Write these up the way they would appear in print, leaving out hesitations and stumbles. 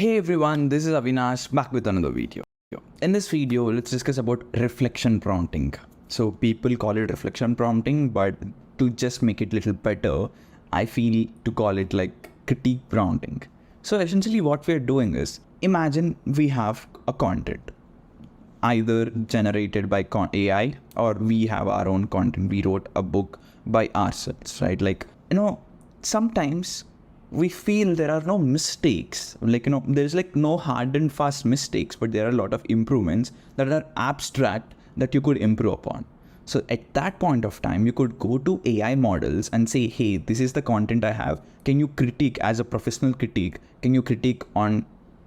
Hey everyone, this is Avinash back with another video. In this video, let's discuss about reflection prompting. So people call it reflection prompting, but to just make it a little better, I feel to call it like critique prompting. So essentially what we're doing is, imagine we have a content, either generated by AI or we have our own content. We wrote a book by ourselves, right? Sometimes we feel there are no mistakes, there's no hard and fast mistakes, but there are a lot of improvements that are abstract that you could improve upon. So at that point of time, you could go to AI models and say, hey, this is the content I have. Can you critique as a professional critique? Can you critique on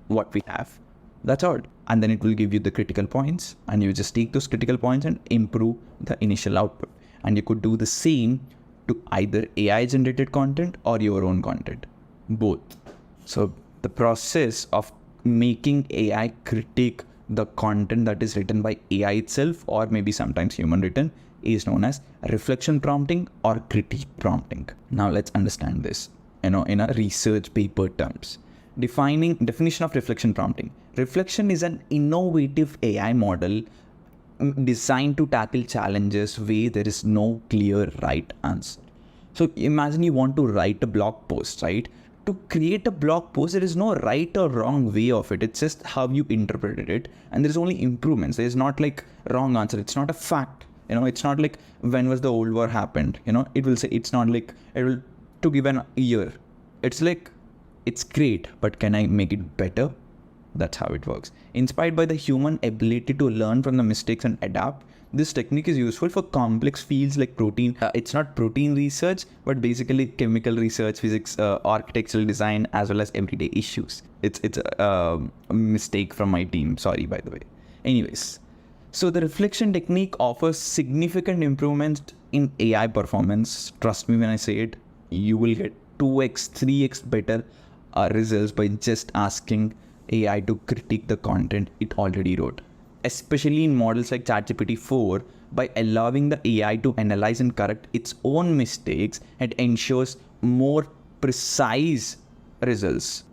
what we have? That's all. And then it will give you the critical points, and you just take those critical points and improve the initial output. And you could do the same to either AI generated content or your own content. Both. So the process of making AI critique the content that is written by AI itself, or maybe sometimes human written, is known as reflection prompting or critique prompting. Now let's understand this, in a research paper terms. Definition of reflection prompting. Reflection is an innovative AI model designed to tackle challenges where there is no clear right answer. So imagine you want to write a blog post, right? To create a blog post, there is no right or wrong way of it. It's just how you interpreted it. And there's only improvements. There's not like wrong answer. It's not a fact. It's not like when was the old war happened. It will say, it's not like, it will to give an year. It's like, it's great, but can I make it better? That's how it works. Inspired by the human ability to learn from the mistakes and adapt, this technique is useful for complex fields like protein. It's not protein research, but basically chemical research, physics, architectural design, as well as everyday issues. It's a mistake from my team. Sorry, by the way. Anyways, so the reflection technique offers significant improvements in AI performance. Trust me when I say it, you will get 2x, 3x better results by just asking AI to critique the content it already wrote. Especially in models like ChatGPT 4, by allowing the AI to analyze and correct its own mistakes, it ensures more precise results.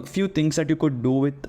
Few things that you could do with,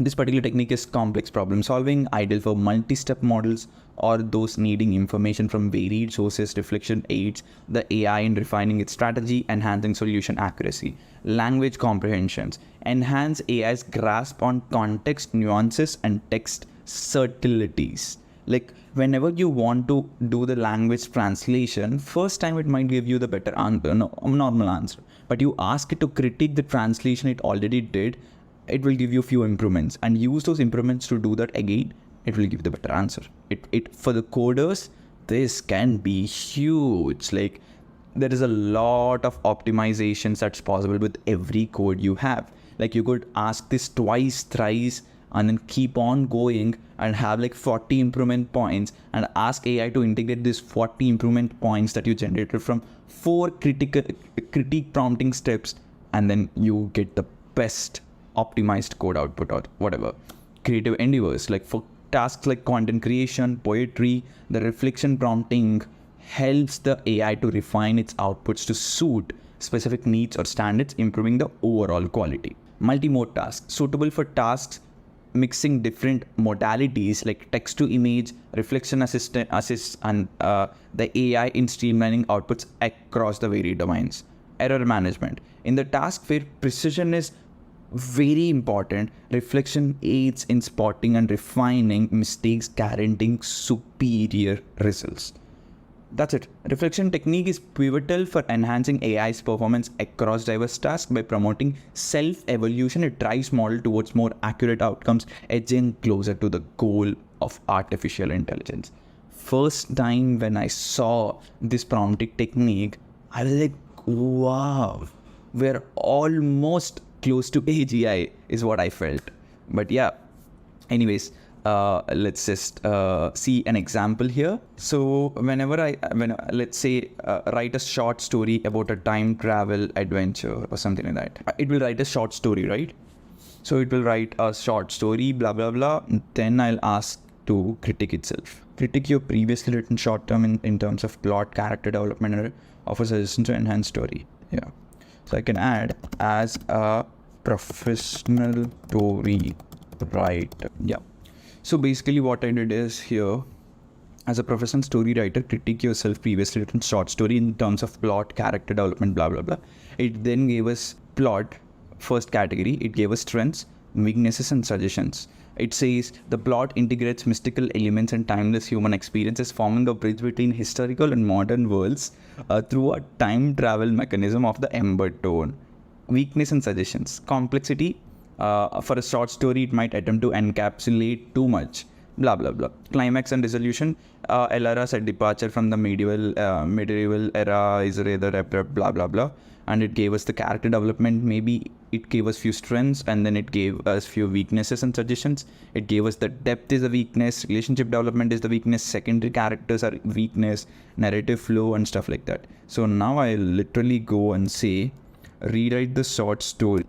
this particular technique is complex problem solving, ideal for multi-step models or those needing information from varied sources. Reflection aids the AI in refining its strategy, enhancing solution accuracy. Language comprehensions enhance AI's grasp on context, nuances, and text subtleties. Like whenever you want to do the language translation, first time it might give you the better answer, normal answer. But you ask it to critique the translation it already did, it will give you a few improvements, and use those improvements to do that again. It will give the better answer. It for the coders, this can be huge. Like there is a lot of optimizations that's possible with every code you have. Like you could ask this twice, thrice, and then keep on going and have like 40 improvement points, and ask AI to integrate these 40 improvement points that you generated from 4 critique prompting steps, and then you get the best optimized code output or whatever. Creative endeavors, like for tasks like content creation, poetry, the reflection prompting helps the AI to refine its outputs to suit specific needs or standards, improving the overall quality. Multi-mode tasks, suitable for tasks mixing different modalities like text to image, reflection assists and the AI in streamlining outputs across the varied domains. Error management. In the task where precision is very important, reflection aids in spotting and refining mistakes, guaranteeing superior results. That's it. Reflection technique is pivotal for enhancing AI's performance across diverse tasks. By promoting self-evolution, it drives model towards more accurate outcomes, edging closer to the goal of artificial intelligence. First time when I saw this prompting technique, I was like, wow, we're almost close to AGI is what I felt. But yeah, anyways, let's just see an example here. So let's say write a short story about a time travel adventure or something like that. It will write a short story, right? So it will write a short story, blah, blah, blah. Then I'll ask to critique itself. Critique your previously written short term in terms of plot, character development, and offer suggestions to enhance story. Yeah. So I can add as a professional story writer. Yeah. So basically what I did is here, as a professional story writer, critique yourself previously written short story in terms of plot, character development, blah, blah, blah. It then gave us plot, first category. It gave us strengths, weaknesses, and suggestions. It says the plot integrates mystical elements and timeless human experiences, forming a bridge between historical and modern worlds through a time travel mechanism of the ember tone. Weakness and suggestions. Complexity. For a short story, it might attempt to encapsulate too much. Blah, blah, blah. Climax and resolution. Elara said departure from the medieval era is rather abrupt, blah, blah, blah. And it gave us the character development. Maybe it gave us few strengths, and then it gave us few weaknesses and suggestions. It gave us the depth is the weakness, relationship development is the weakness, secondary characters are weakness, narrative flow, and stuff like that. So now I'll literally go and say, rewrite the short story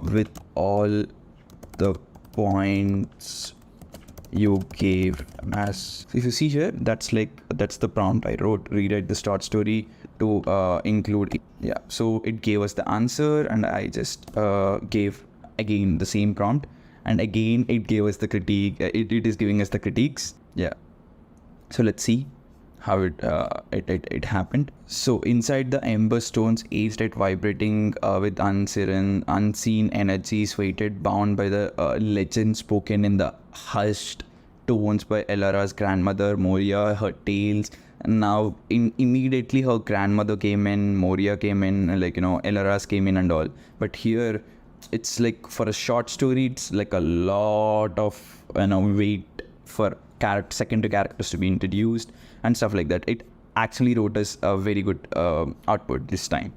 with all the points you gave. As if you see here, that's the prompt I wrote. Rewrite the short story to include. Yeah, so it gave us the answer, and I just gave again the same prompt, and again it gave us the critique. It is giving us the critiques. Yeah, so let's see how it happened. So inside the ember stones aged at vibrating with unseen energies, weighted, bound by the legend spoken in the hushed tones by Elara's grandmother Moria, her tales. And now immediately her grandmother came in, Moria came in, Elara's came in and all. But here it's like, for a short story, it's like a lot of weight for secondary characters to be introduced and stuff like that. It actually wrote us a very good output this time.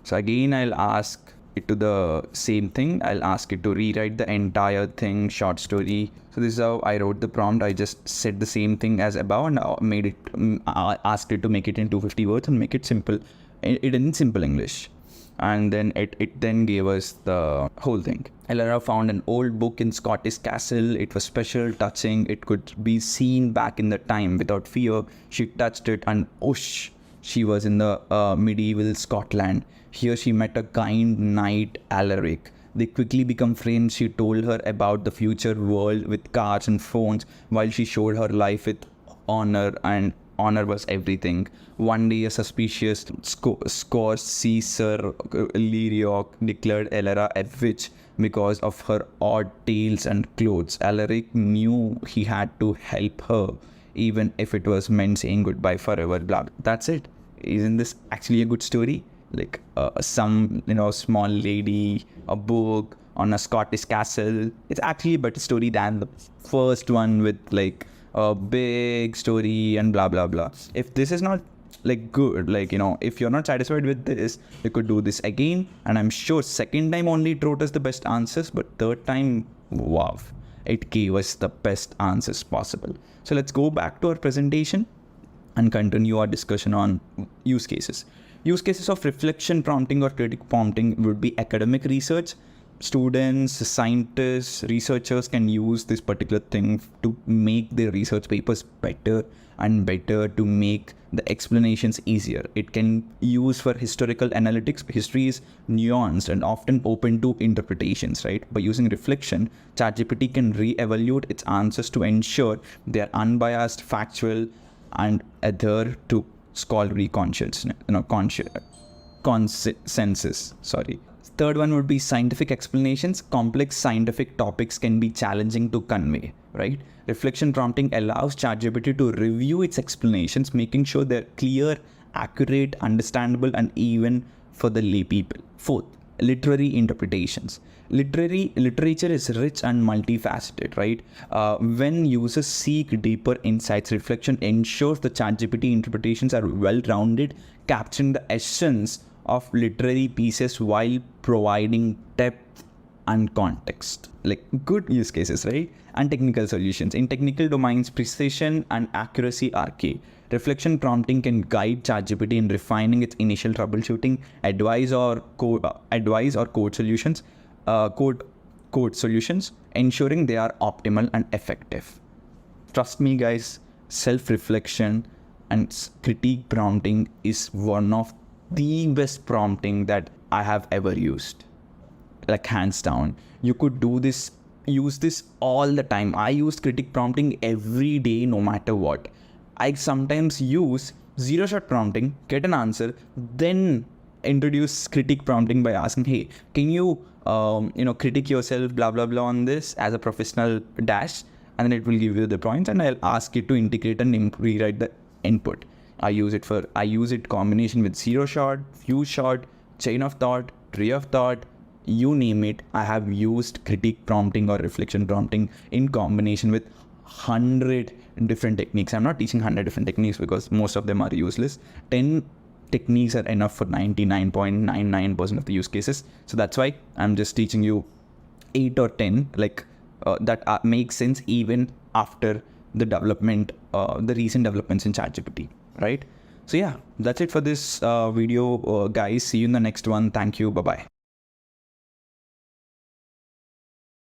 So again, I'll ask it to the same thing. I'll ask it to rewrite the entire thing, short story. So this is how I wrote the prompt. I just said the same thing as above, and asked it to make it in 250 words and make it simple, it in simple English. And then it then gave us the whole thing. Elara found an old book in Scottish castle. It was special, touching. It could be seen back in the time without fear. She touched it, and whoosh, she was in the medieval Scotland. Here she met a kind knight, Alaric. They quickly become friends. She told her about the future world with cars and phones, while she showed her life with honor, and honor was everything. One day, a suspicious Scotch Caesar Lyrioc declared Elara a witch because of her odd tales and clothes. Alaric knew he had to help her, even if it was meant saying goodbye forever. Blah. That's it. Isn't this actually a good story? Like some small lady, a book on a Scottish castle. It's actually a better story than the first one with like a big story and blah blah blah. If this is not good, if you're not satisfied with this, you could do this again, and I'm sure second time only it wrote us the best answers, but third time, wow, it gave us the best answers possible. So let's go back to our presentation and continue our discussion on use cases. Use cases of reflection prompting or critic prompting would be academic research. Students, scientists, researchers can use this particular thing to make their research papers better and better, to make the explanations easier. It can use for historical analytics. History is nuanced and often open to interpretations, right? By using reflection, ChatGPT can re-evaluate its answers to ensure they are unbiased, factual, and adhere to scholarly consensus. Third one would be scientific explanations. Complex scientific topics can be challenging to convey, right? Reflection prompting allows ChatGPT to review its explanations, making sure they're clear, accurate, understandable, and even for the lay people. Fourth, literary interpretations. Literature is rich and multifaceted, right? When users seek deeper insights, reflection ensures the ChatGPT interpretations are well-rounded, capturing the essence of literary pieces while providing depth and context. Good use cases, right? And technical solutions. In technical domains, precision and accuracy are key. Reflection prompting can guide ChatGPT in refining its initial troubleshooting, advice or code solutions, ensuring they are optimal and effective. Trust me, guys, self-reflection and critique prompting is one of the best prompting that I have ever used. like hands down. You could do this, use this all the time. I use critic prompting every day, no matter what. I sometimes use zero shot prompting, get an answer, then introduce critic prompting by asking, hey, can you critic yourself, blah blah blah, on this as a professional dash, and then it will give you the points, and I'll ask it to integrate and rewrite the input. I use it combination with zero shot, fuse shot, chain of thought, tree of thought, you name it. I have used critique prompting or reflection prompting in combination with 100 different techniques. I'm not teaching 100 different techniques because most of them are useless. 10 techniques are enough for 99.99% of the use cases. So that's why I'm just teaching you 8 or 10 that makes sense even after the development, the recent developments in ChatGPT, right? So yeah, that's it for this video, guys. See you in the next one. Thank you. Bye-bye.